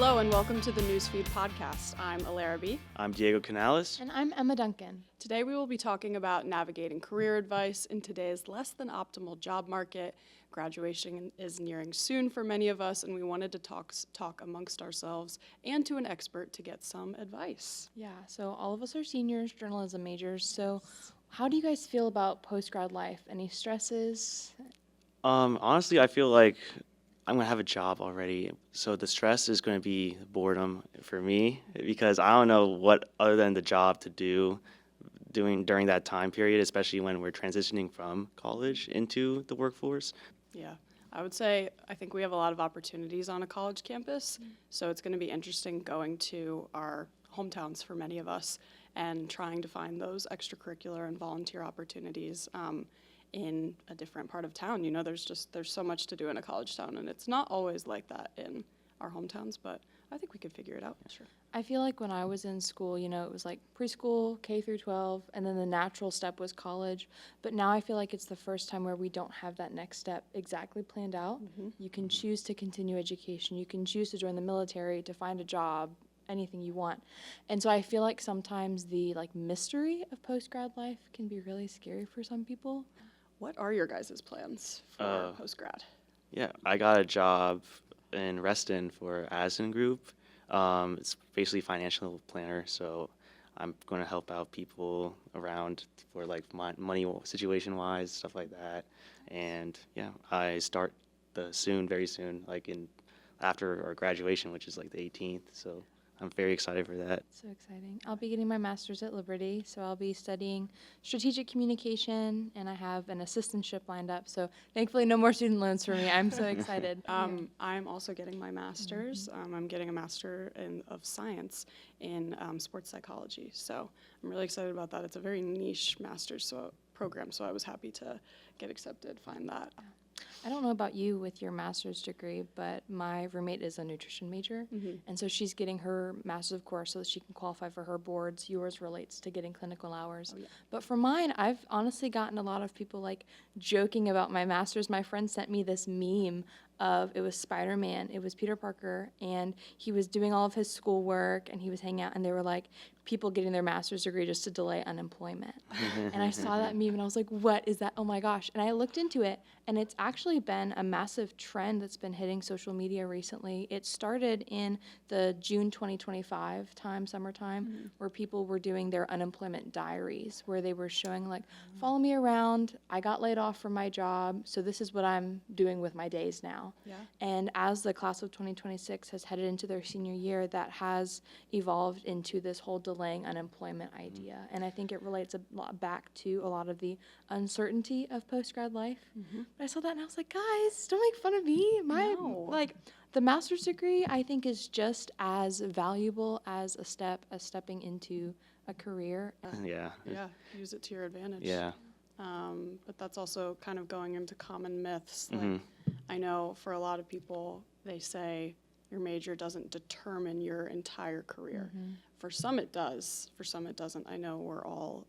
Hello and welcome to the Newsfeed podcast. I'm Alara B. I'm Diego Canales. And I'm Emma Duncan. Today we will be talking about navigating career advice in today's less than optimal job market. Graduation is nearing soon for many of us, and we wanted to talk amongst ourselves and to an expert to get some advice. Yeah, so all of us are seniors, journalism majors. So how do you guys feel about post-grad life? Any stresses? Honestly, I feel like I'm gonna have a job already, so the stress is gonna be boredom for me because I don't know what other than the job to do during that time period, especially when we're transitioning from college into the workforce. Yeah, I would say I think we have a lot of opportunities on a college campus, so it's going to be interesting going to our hometowns for many of us and trying to find those extracurricular and volunteer opportunities in a different part of town. You know, there's so much to do in a college town, and it's not always like that in our hometowns, but I think we could figure it out. Sure. I feel like when I was in school, you know, it was like preschool, K through 12, and then the natural step was college. But now I feel like it's the first time where we don't have that next step exactly planned out. Mm-hmm. You can choose to continue education. You can choose to join the military, to find a job, anything you want. And so I feel like sometimes the mystery of post-grad life can be really scary for some people. What are your guys' plans for post-grad? Yeah, I got a job in Reston for Addison Group. It's basically financial planner, so I'm going to help out people around for money situation wise, stuff like that. And yeah, I start very soon, after our graduation, which is the 18th. So I'm very excited for that. So exciting. I'll be getting my master's at Liberty, so I'll be studying strategic communication, and I have an assistantship lined up, so thankfully no more student loans for me. I'm so excited. I'm also getting my master's. I'm getting a master of science in sports psychology, so I'm really excited about that. It's a very niche master's program, so I was happy to get accepted, find that. Yeah. I don't know about you with your master's degree, but my roommate is a nutrition major, and so she's getting her master's of course so that she can qualify for her boards. Yours relates to getting clinical hours. Oh, yeah. But for mine, I've honestly gotten a lot of people joking about my master's. My friend sent me this meme it was Spider-Man, it was Peter Parker, and he was doing all of his schoolwork, and he was hanging out, and they were people getting their master's degree just to delay unemployment. And I saw that meme, and I was like, what is that? Oh my gosh. And I looked into it, and it's actually been a massive trend that's been hitting social media recently. It started in the June 2025 summertime, where people were doing their unemployment diaries, where they were showing follow me around, I got laid off from my job, so this is what I'm doing with my days now. Yeah. And as the class of 2026 has headed into their senior year, that has evolved into this whole delaying unemployment idea. And I think it relates a lot back to a lot of the uncertainty of post-grad life. But I saw that and I was like, guys, don't make fun of me. The master's degree, I think, is just as valuable as stepping into a career. Yeah, use it to your advantage. Yeah. But that's also kind of going into common myths. I know for a lot of people, they say your major doesn't determine your entire career. For some it does, for some it doesn't. I know we're all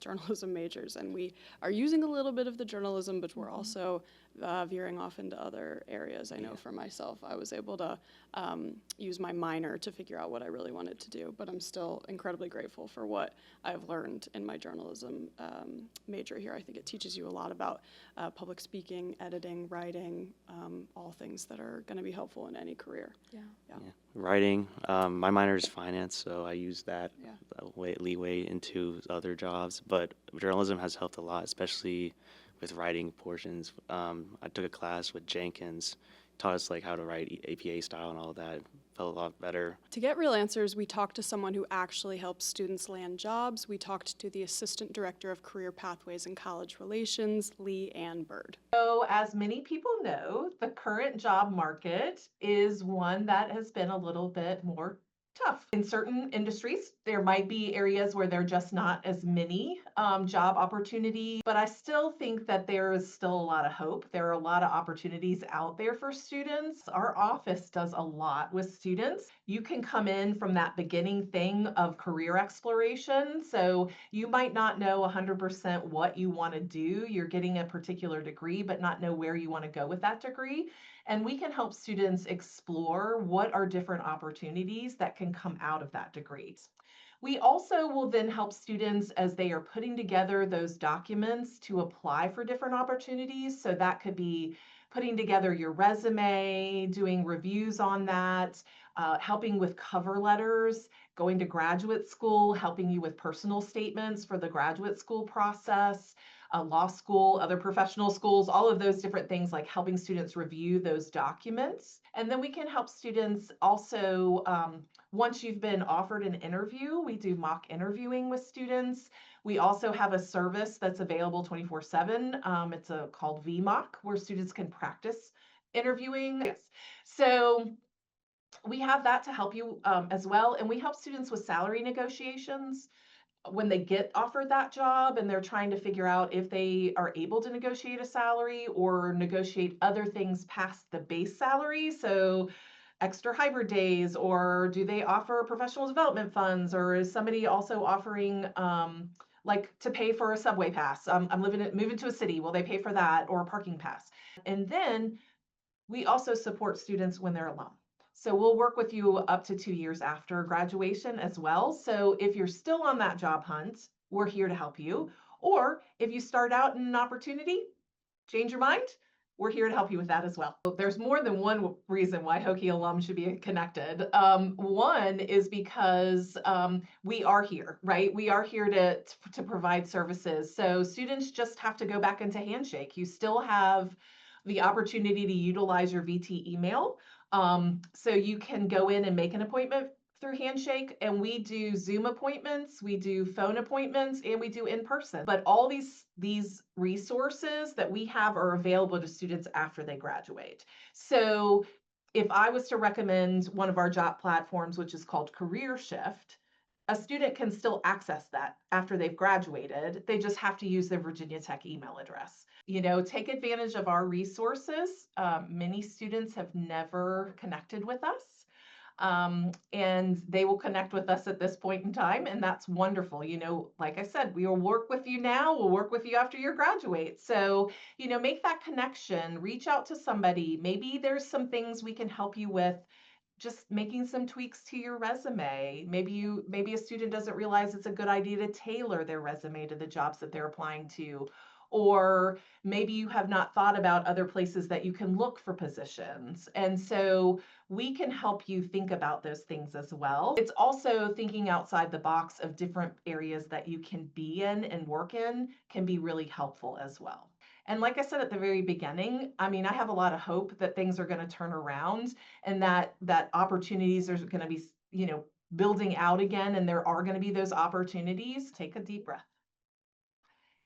journalism majors, and we are using a little bit of the journalism, but we're also veering off into other areas. I know for myself, I was able to use my minor to figure out what I really wanted to do, but I'm still incredibly grateful for what I've learned in my journalism major here. I think it teaches you a lot about public speaking, editing, writing, all things that are going to be helpful in any career. Yeah. Writing. My minor is finance, so I use that leeway into other jobs. But journalism has helped a lot, especially with writing portions. I took a class with Jenkins, taught us how to write APA style and all that. Felt a lot better. To get real answers, we talked to someone who actually helps students land jobs. We talked to the Assistant Director of Career Pathways and College Relations, Leigh Anne Byrd. So as many people know, the current job market is one that has been a little bit more tough. In certain industries, there might be areas where there are just not as many job opportunities, but I still think that there is still a lot of hope. There are a lot of opportunities out there for students. Our office does a lot with students. You can come in from that beginning thing of career exploration. So you might not know 100% what you want to do. You're getting a particular degree, but not know where you want to go with that degree. And we can help students explore what are different opportunities that can come out of that degree. We also will then help students as they are putting together those documents to apply for different opportunities. So that could be putting together your resume, doing reviews on that, helping with cover letters, going to graduate school, helping you with personal statements for the graduate school process, law school, other professional schools, all of those different things, like helping students review those documents. And then we can help students also, once you've been offered an interview, we do mock interviewing with students. We also have a service that's available 24/7. It's called VMock, where students can practice interviewing. Yes. So we have that to help you as well. And we help students with salary negotiations when they get offered that job and they're trying to figure out if they are able to negotiate a salary or negotiate other things past the base salary. So extra hybrid days, or do they offer professional development funds, or is somebody also offering like to pay for a subway pass? I'm moving to a city. Will they pay for that, or a parking pass? And then we also support students when they're alum. So we'll work with you up to 2 years after graduation as well. So if you're still on that job hunt, we're here to help you. Or if you start out in an opportunity, change your mind, we're here to help you with that as well. There's more than one reason why Hokie alum should be connected. One is because we are here, right? We are here to provide services. So students just have to go back into Handshake. You still have the opportunity to utilize your VT email. So you can go in and make an appointment through Handshake, and we do Zoom appointments, we do phone appointments, and we do in person. But all these resources that we have are available to students after they graduate. So if I was to recommend one of our job platforms, which is called Career Shift, a student can still access that after they've graduated. They just have to use their Virginia Tech email address. Take advantage of our resources. Many students have never connected with us. And they will connect with us at this point in time, and that's wonderful. Like I said, we will work with you now, we'll work with you after you graduate. So, make that connection, reach out to somebody. Maybe there's some things we can help you with, just making some tweaks to your resume. Maybe a student doesn't realize it's a good idea to tailor their resume to the jobs that they're applying to. Or maybe you have not thought about other places that you can look for positions. And so we can help you think about those things as well. It's also thinking outside the box of different areas that you can be in and work in can be really helpful as well. And like I said at the very beginning, I have a lot of hope that things are going to turn around, and that opportunities are going to be, building out again, and there are going to be those opportunities. Take a deep breath.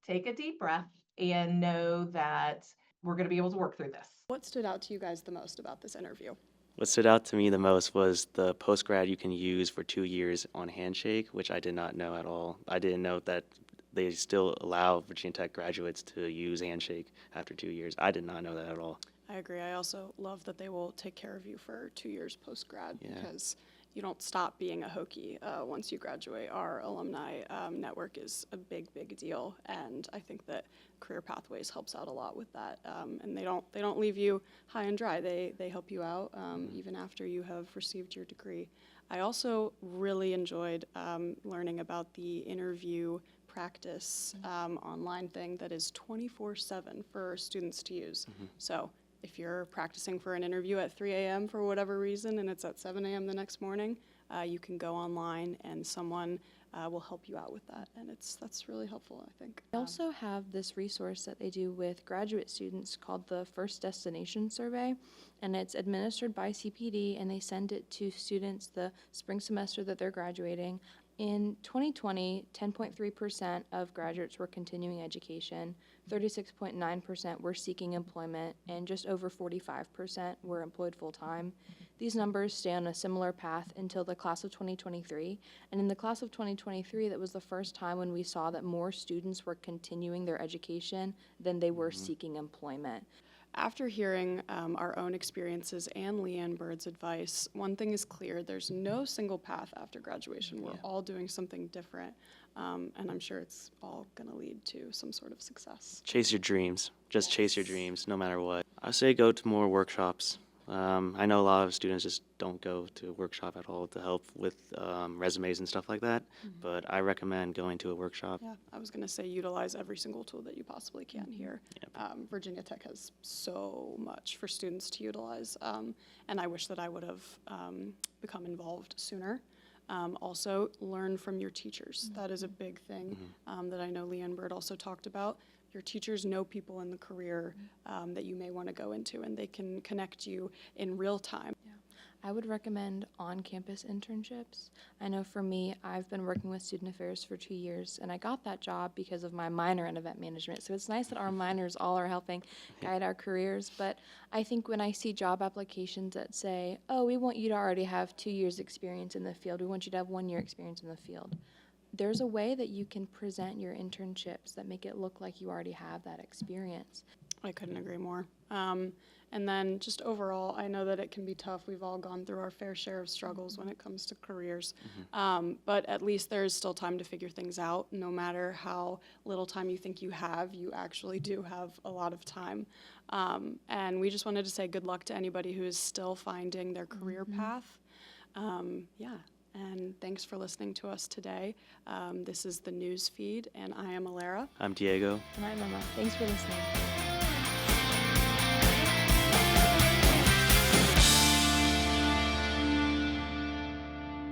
Take a deep breath and know that we're going to be able to work through this. What stood out to you guys the most about this interview? What stood out to me the most was the post-grad you can use for 2 years on Handshake, which I did not know at all. I didn't know that they still allow Virginia Tech graduates to use Handshake after 2 years. I did not know that at all. I agree. I also love that they will take care of you for 2 years post-grad, Yeah. because you don't stop being a Hokie once you graduate. Our alumni network is a big, big deal, and I think that Career Pathways helps out a lot with that. And they don't leave you high and dry. They help you out even after you have received your degree. I also really enjoyed learning about the interview practice online thing that is 24/7 for students to use. So if you're practicing for an interview at 3 a.m. for whatever reason and it's at 7 a.m. the next morning, you can go online and someone will help you out with that. And that's really helpful, I think. They also have this resource that they do with graduate students called the First Destination Survey, and it's administered by CPD, and they send it to students the spring semester that they're graduating. In 2020, 10.3% of graduates were continuing education, 36.9% were seeking employment, and just over 45% were employed full-time. These numbers stay on a similar path until the class of 2023, and in the class of 2023, that was the first time when we saw that more students were continuing their education than they were seeking employment. After hearing our own experiences and Leigh Anne Byrd's advice, one thing is clear: there's no single path after graduation. We're all doing something different, and I'm sure it's all going to lead to some sort of success. Chase your dreams. Just chase your dreams, no matter what. I say go to more workshops. I know a lot of students just don't go to a workshop at all to help with resumes and stuff like that, but I recommend going to a workshop. Yeah, I was going to say utilize every single tool that you possibly can here. Yep. Virginia Tech has so much for students to utilize, and I wish that I would have become involved sooner. Also, learn from your teachers. That is a big thing that I know Leigh Anne Byrd also talked about. Your teachers know people in the career that you may want to go into, and they can connect you in real time. I would recommend on-campus internships. I know for me, I've been working with student affairs for 2 years, and I got that job because of my minor in event management. So it's nice that our minors all are helping guide our careers. But I think when I see job applications that say, oh, we want you to already have 2 years experience in the field, we want you to have 1 year experience in the field, there's a way that you can present your internships that make it look like you already have that experience. I couldn't agree more. And then just overall, I know that it can be tough. We've all gone through our fair share of struggles when it comes to careers. But at least there is still time to figure things out. No matter how little time you think you have, you actually do have a lot of time. And we just wanted to say good luck to anybody who is still finding their career path. Yeah. And thanks for listening to us today. This is the news feed, and I am Alara. I'm Diego. And I'm Emma. Thanks for listening.